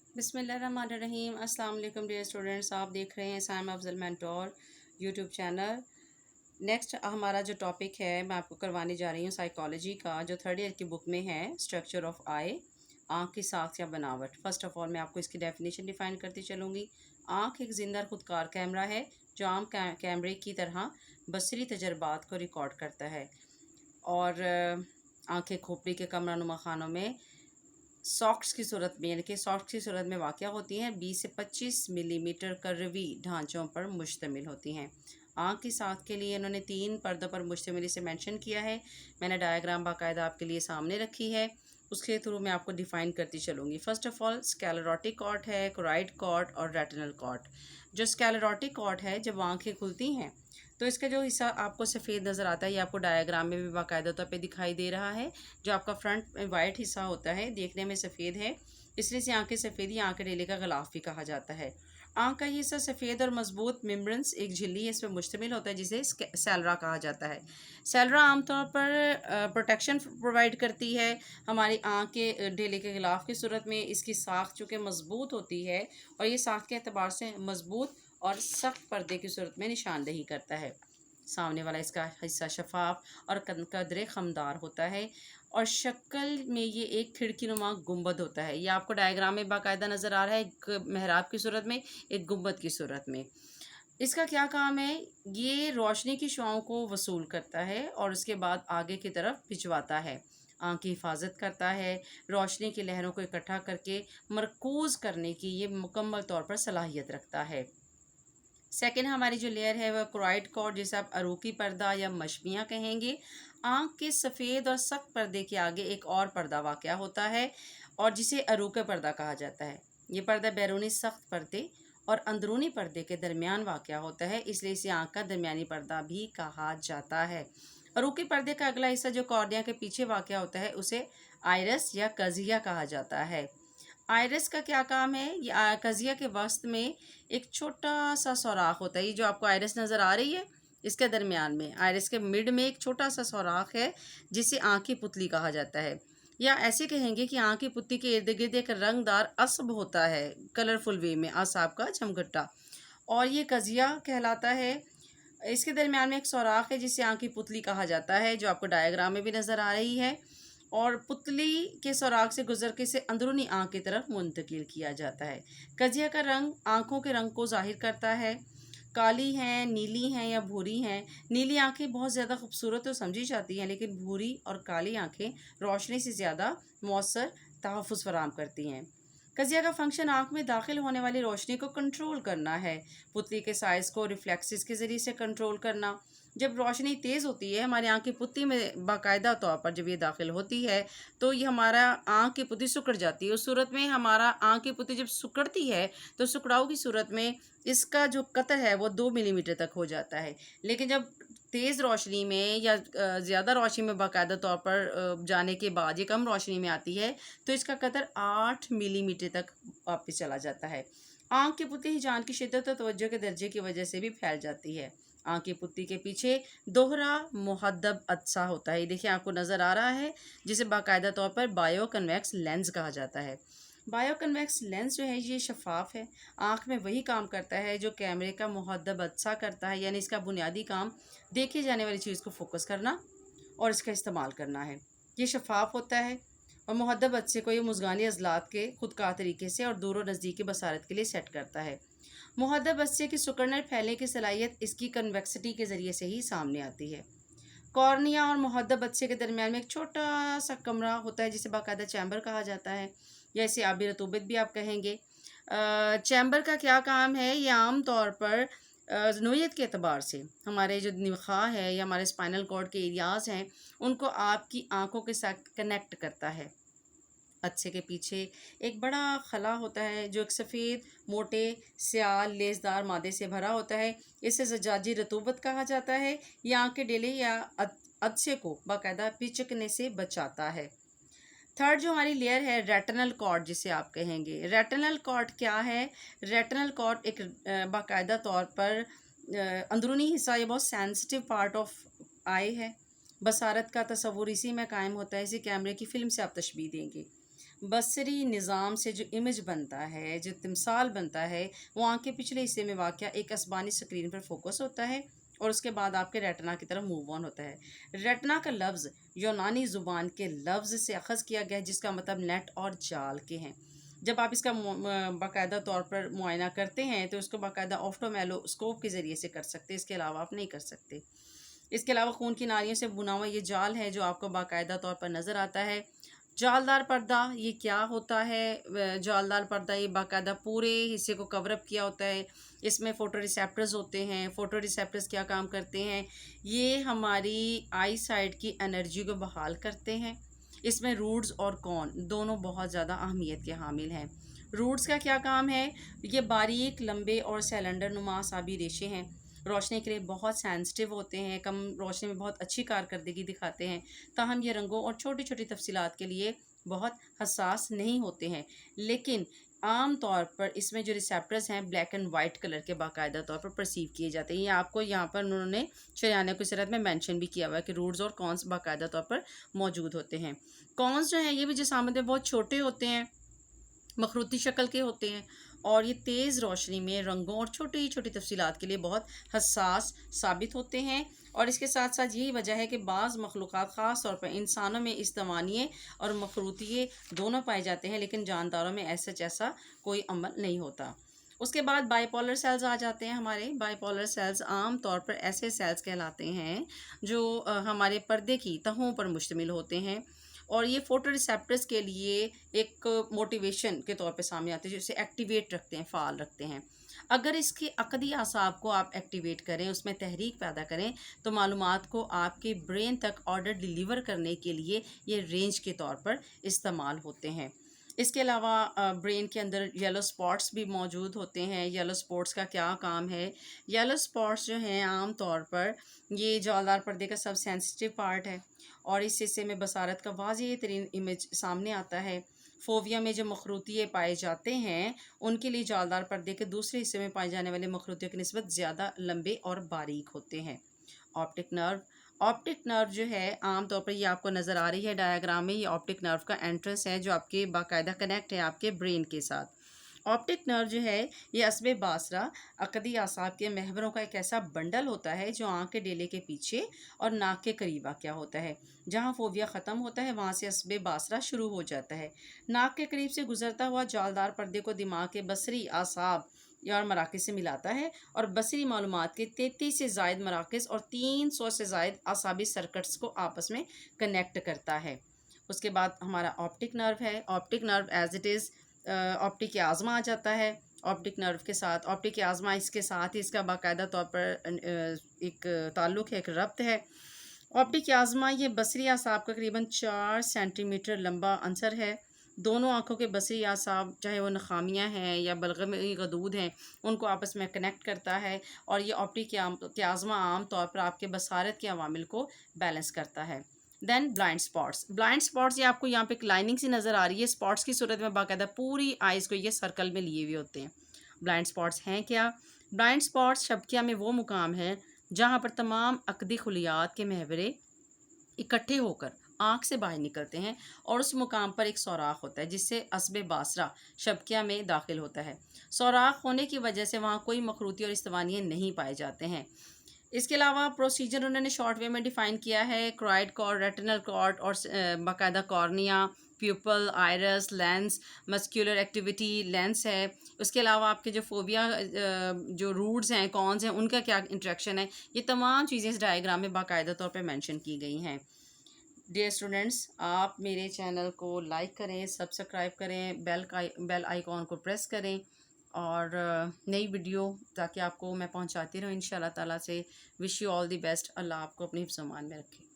बिस्मिल्लाहिर्रहमानिर्रहीम। अस्सलाम वालेकुम डियर स्टूडेंट्स, आप देख रहे हैं Saim Afzal mentor YouTube channel. Next हमारा जो टॉपिक है मैं आपको करवाने जा रही हूँ साइकोलॉजी का, जो थर्ड ईयर की बुक में है, स्ट्रक्चर ऑफ आई, आँख की साख्त या बनावट। फर्स्ट ऑफ ऑल मैं आपको इसकी डेफिनेशन डिफाइन करती चलूँगी। आँख एक जिंदा खुदकार कैमरा है जो आम कैमरे की तरह बसरी तजर्बात को रिकॉर्ड करता है। और आँखें खोपड़ी के कमरानुमा खानों में सॉक्ट्स की सूरत में, यानी कि सॉक्ट्स की सूरत में वाक़या होती हैं। 20 से 25 मिलीमीटर कर्वी ढांचों पर मुश्तमिल होती हैं। आँख की साख के लिए इन्होंने 3 पर्दों पर मुश्तमिल इसे मेंशन किया है। मैंने डायग्राम बाकायदा आपके लिए सामने रखी है, उसके थ्रू मैं आपको डिफ़ाइन करती चलूँगी। First of all sclerotic cord है, कोराइड कॉर्ड और रेटिनल कॉर्ड। जो स्क्लेरोटिक कॉर्ड है, जब आँखें खुलती हैं तो इसका जो हिस्सा आपको सफ़ेद नज़र आता है, ये आपको डायग्राम में भी बाकायदा तौर पे दिखाई दे रहा है। जो आपका फ्रंट में वाइट हिस्सा होता है, देखने में सफ़ेद है, इसलिए इसे आँखें सफ़ेद या आँखें डेले का गिलाफ भी कहा जाता है। आँख का ये हिस्सा सफ़ेद और मजबूत मेम्ब्रेन्स, एक झिल्ली है, इस पर मुश्तमिल होता है, जिसे सेलरा कहा जाता है। सेलरा आमतौर पर प्रोटेक्शन प्रोवाइड करती है हमारी आँख के ढेले के गिलाफ की सूरत में। इसकी साख चूँकि मजबूत होती है और ये साख के अतबार से मजबूत और सख्त पर्दे की सूरत में निशानदेही करता है। सामने वाला इसका हिस्सा शफाफ और कदरे खमदार होता है और शक्ल में ये एक खिड़की नुमा गुंबद होता है। ये आपको डायग्राम में बाकायदा नज़र आ रहा है, एक मेहराब की सूरत में, एक गुंबद की सूरत में। इसका क्या काम है? ये रोशनी की शुआओं को वसूल करता है और उसके बाद आगे की तरफ भिजवाता है। आँख की हिफाजत करता है, रोशनी की लहरों को इकट्ठा करके मरकूज़ करने की ये मुकम्मल तौर पर सलाहियत रखता है। सेकेंड हमारी जो लेयर है वह क्रोइड कॉर्ड, जिसे आप अरूकी पर्दा या मशमियाँ कहेंगे। आँख के सफ़ेद और सख्त पर्दे के आगे एक और पर्दा वाक़या होता है और जिसे अरूका पर्दा कहा जाता है। ये पर्दा बैरूनी सख्त पर्दे और अंदरूनी पर्दे के दरमियान वाक़या होता है, इसलिए इसे आँख का दरमियानी पर्दा भी कहा जाता है। अरूकी पर्दे का अगला हिस्सा जो कॉर्निया के पीछे वाक़या होता है, उसे आइरस या कज़िया कहा जाता है। आइरिस का क्या काम है? ये कज़िया के वस्त में एक छोटा सा सुराख होता है। ये जो आपको आइरिस नज़र आ रही है, इसके दरमियान में, आइरिस के मिड में एक छोटा सा सुराख है, जिसे आँख की पुतली कहा जाता है। या ऐसे कहेंगे कि आँख की पुतली के इर्द गिर्द एक रंगदार असब होता है, कलरफुल वे में, असाब का चमगट्टा, और ये कज़िया कहलाता है। इसके दरमियान में एक सुराख है जिसे आँख की पुतली कहा जाता है, जो आपको डायग्राम में भी नज़र आ रही है, और पुतली के सुराख से गुजर के इसे अंदरूनी आँख की तरफ मुंतकिल किया जाता है। कजिया का रंग आँखों के रंग को ज़ाहिर करता है। काली हैं, नीली हैं या भूरी हैं। नीली आँखें बहुत ज़्यादा खूबसूरत तो समझी जाती हैं, लेकिन भूरी और काली आँखें रोशनी से ज़्यादा मौसर तहफ़्फ़ुज़ फराहम करती हैं। कजिया का फंक्शन आँख में दाखिल होने वाली रोशनी को कंट्रोल करना है। पुतली के साइज़ को रिफ्लेक्सेस के ज़रिए से कंट्रोल करना। जब रोशनी तेज़ होती है हमारी आँख की पुतली में, बाकायदा तौर पर जब ये दाखिल होती है, तो ये हमारा आँख की पुतली सिकुड़ जाती है। उस सूरत में हमारा आँख की पुतली जब सिकुड़ती है, तो सिकुड़ाव की सूरत में इसका जो कतर है वो 2 मिलीमीटर तक हो जाता है। लेकिन जब तेज़ रोशनी में या ज़्यादा रोशनी में बाकायदा तौर पर जाने के बाद ये कम रोशनी में आती है, तो इसका कतर 8 मिलीमीटर तक वापस चला जाता है। आँख की पुतली हिजान की शिद्दत और तवज्जो के दर्जे की वजह से भी फैल जाती है। आँख की पुतली के पीछे दोहरा मुहद्दब अदसा होता है, ये देखिए आपको नज़र आ रहा है, जिसे बाकायदा तौर पर बायो कन्वेक्स लेंस कहा जाता है। बायो कन्वेक्स लेंस जो है ये शफाफ है, आँख में वही काम करता है जो कैमरे का मुहद्दब अदसा करता है, यानी इसका बुनियादी काम देखी जाने वाली चीज़ को फोकस करना और इसका इस्तेमाल करना है। ये शफाफ होता है और मुहद्दब अदसे को ये मुज़गानी अज़लात के खुदकार तरीके से और दूर व नज़दीकी बसारत के लिए सेट करता है। मुहद्दब अदसे की सिकुड़ने और फैलने की सलाहियत इसकी कन्वेक्सिटी के ज़रिए से ही सामने आती है। कॉर्निया और मुहद्दब अदसे के दरमियान में एक छोटा सा कमरा होता है, जिसे बाकायदा चैम्बर कहा जाता है, या इसे आबी रतूबत भी आप कहेंगे। चैम्बर का क्या काम है? ये आम तौर पर नोयत के अतबार से हमारे जो निखा है या हमारे स्पाइनल कॉर्ड के एरियाज़ हैं, उनको आपकी आँखों के साथ कनेक्ट करता है। अच्छे के पीछे एक बड़ा खला होता है, जो एक सफ़ेद मोटे स्याल लेसदार मादे से भरा होता है। इसे जजाजी रतूबत कहा जाता है। ये आँख के डेले या अदसे को बाकायदा पिचकने से बचाता है। थर्ड जो हमारी लेयर है, रेटिनल कॉर्ड जिसे आप कहेंगे। रेटिनल कॉर्ड क्या है? रेटिनल कॉर्ड एक बाकायदा तौर पर अंदरूनी हिस्सा, ये बहुत सेंसिटिव पार्ट ऑफ आई है। बसारत का तस्वुर इसी में कायम होता है। इसे कैमरे की फ़िल्म से आप तशबीह देंगे। बसरी निज़ाम से जो इमेज बनता है, जो तिमसाल बनता है, वो आँख के पिछले हिस्से में वाक़या एक आसमानी स्क्रीन पर फोकस होता है और उसके बाद आपके रेटिना की तरफ मूव ऑन होता है। रेटिना का लफ्ज़ यूनानी ज़ुबान के लफ्ज़ से अख़ज़ किया गया है, जिसका मतलब नेट और जाल के हैं। जब आप इसका बाकायदा तौर पर मुआयना करते हैं तो उसको बाकायदा ऑप्टोमेलोस्कोप के ज़रिए से कर सकते हैं, इसके अलावा आप नहीं कर सकते। इसके अलावा खून की नालियों से बुना हुआ ये जाल है जो आपको बाकायदा तौर पर नज़र आता है। जालदार पर्दा ये क्या होता है? जालदार पर्दा ये बाकायदा पूरे हिस्से को कवर अप किया होता है। इसमें फ़ोटो रिसेप्टर्स होते हैं। फ़ोटो रिसेप्टर्स क्या काम करते हैं? ये हमारी आई साइट की एनर्जी को बहाल करते हैं। इसमें रूट्स और कॉन दोनों बहुत ज़्यादा अहमियत के हामिल हैं। रूट्स का क्या काम है? ये बारीक, लंबे और सिलेंडर नुमा असाबी रेशे हैं। रोशनी के लिए बहुत सेंसिटिव होते हैं, कम रोशनी में बहुत अच्छी कारकर्दगी दिखाते हैं। ताहम ये रंगों और छोटी-छोटी तफसीलात के लिए बहुत हसास नहीं होते हैं। लेकिन आम तौर पर इसमें जो रिसेप्टर्स हैं ब्लैक एंड वाइट कलर के बाकायदा तौर पर परसीव किए जाते हैं। ये आपको यहाँ पर उन्होंने शरियाना की सिरत में मेंशन भी किया हुआ है कि रूट्स और कॉन्स बाकायदा तौर पर मौजूद होते हैं। कॉन्स जो हैं ये भी जिसामत में बहुत छोटे होते हैं, मखरूती शक्ल के होते हैं और ये तेज़ रोशनी में रंगों और छोटी छोटी तफसीलात के लिए बहुत हसास साबित होते हैं। और इसके साथ साथ यही वजह है कि बाज़ मखलूक़ात ख़ास तौर पर इंसानों में इस तवानिये और मखरूतिये दोनों पाए जाते हैं, लेकिन जानदारों में ऐसा कोई अमल नहीं होता। उसके बाद बाइपोलर सेल्स आ जाते हैं हमारे। बाइपोलर सेल्स आम तौर पर ऐसे सेल्स कहलाते हैं जो हमारे पर्दे की तहों पर मुश्तमिल होते हैं और ये फोटो रिसेप्टर्स के लिए एक मोटिवेशन के तौर पे सामने आते हैं, जो इसे एक्टिवेट रखते हैं, फ़ाल रखते हैं। अगर इसके अक़दी आसाब को आप एक्टिवेट करें, उसमें तहरीक पैदा करें, तो मालूमात को आपके ब्रेन तक ऑर्डर डिलीवर करने के लिए ये रेंज के तौर पर इस्तेमाल होते हैं। इसके अलावा ब्रेन के अंदर येलो स्पॉट्स भी मौजूद होते हैं। येलो स्पॉट्स का क्या काम है? येलो स्पॉट्स जो हैं आम तौर पर ये जवालदार पर्दे का सब सेंसिटिव पार्ट है और इस हिस्से में बसारत का वाज़ेह तरीन इमेज सामने आता है। फोविया में जो मखरूतिये पाए जाते हैं उनके लिए जालदार पर्दे के दूसरे हिस्से में पाए जाने वाले मखरूतियों की निस्बत ज़्यादा लंबे और बारीक होते हैं। ऑप्टिक नर्व जो है आम तौर पर ये आपको नज़र आ रही है डायग्राम में, ये ऑप्टिक नर्व का एंट्रेंस है जो आपके बाकायदा कनेक्ट है आपके ब्रेन के साथ। ऑप्टिक नर्व जो है ये असबे बासरा अकदी आसाब के महवरों का एक ऐसा बंडल होता है जो आँख के डेले के पीछे और नाक के करीब वाक़या होता है। जहाँ फोविया ख़त्म होता है वहाँ से असबे बासरा शुरू हो जाता है। नाक के करीब से गुजरता हुआ जालदार पर्दे को दिमाग के बसरी आसाब और मराकज़ से मिलाता है और बसरी मालूमात के 33 से ज़ायद मराकज़ और 300 से ज़ायद आसाबी सर्किट्स को आपस में कनेक्ट करता है। उसके बाद हमारा ऑप्टिक नर्व है। Optic nerve as it is optic आज़मा आ जाता है। ऑप्टिक नर्व के साथ ऑप्टिक आज़मा इसके साथ ही इसका बाकायदा तौर पर एक ताल्लुक़ है, एक रब्त है। ऑप्टिक आज़मा ये बसरी आसाब का करीबन 4 सेंटीमीटर लंबा अंसर है। दोनों आँखों के बसरी आसाब चाहे वो नखामियाँ हैं या बलगमी गदूद हैं उनको आपस में कनेक्ट करता है और ये ऑप्टिक आज़मा आम तौर पर आपके बसारत के अवामिल को बैलेंस करता है। देन ब्लाइंड स्पॉट्स ये आपको यहाँ पे एक लाइनिंग सी नज़र आ रही है। स्पॉट्स की सूरत में बाकायदा पूरी आइज़ को ये सर्कल में लिए हुए होते हैं। ब्लाइंड स्पॉट्स हैं क्या? ब्लाइंड स्पॉट्स शबकिया में वो मुकाम है जहाँ पर तमाम अकदी खुलियात के महवरे इकट्ठे होकर आँख से बाहर निकलते हैं और उस मुकाम पर एक सौराख होता है जिससे असबे बासरा शबकिया में दाखिल होता है। सौराख होने की वजह से वहाँ कोई मखरूती और इस्तवानिये नहीं पाए जाते हैं। इसके अलावा प्रोसीजर उन्होंने शॉर्ट वे में डिफ़ाइन किया है। क्राइड कॉर्ड, रेटिनल कॉर्ड और बाकायदा cornea, pupil, iris, lens, muscular activity lens है। उसके अलावा आपके जो फोबिया जो रूट्स हैं, कॉन्स हैं, उनका क्या इंटरेक्शन है, ये तमाम चीज़ें इस डायग्राम में बाकायदा तौर पे मेंशन की गई हैं। डियर स्टूडेंट्स, आप मेरे चैनल को लाइक करें, सब्सक्राइब करें, बेल आइकॉन को प्रेस करें और नई वीडियो ताकि आपको मैं पहुंचाती रहूं इंशाल्लाह ताला से। Wish you all the best. अल्लाह आपको अपनी हिफ्ज़-ओ-अमान में रखे।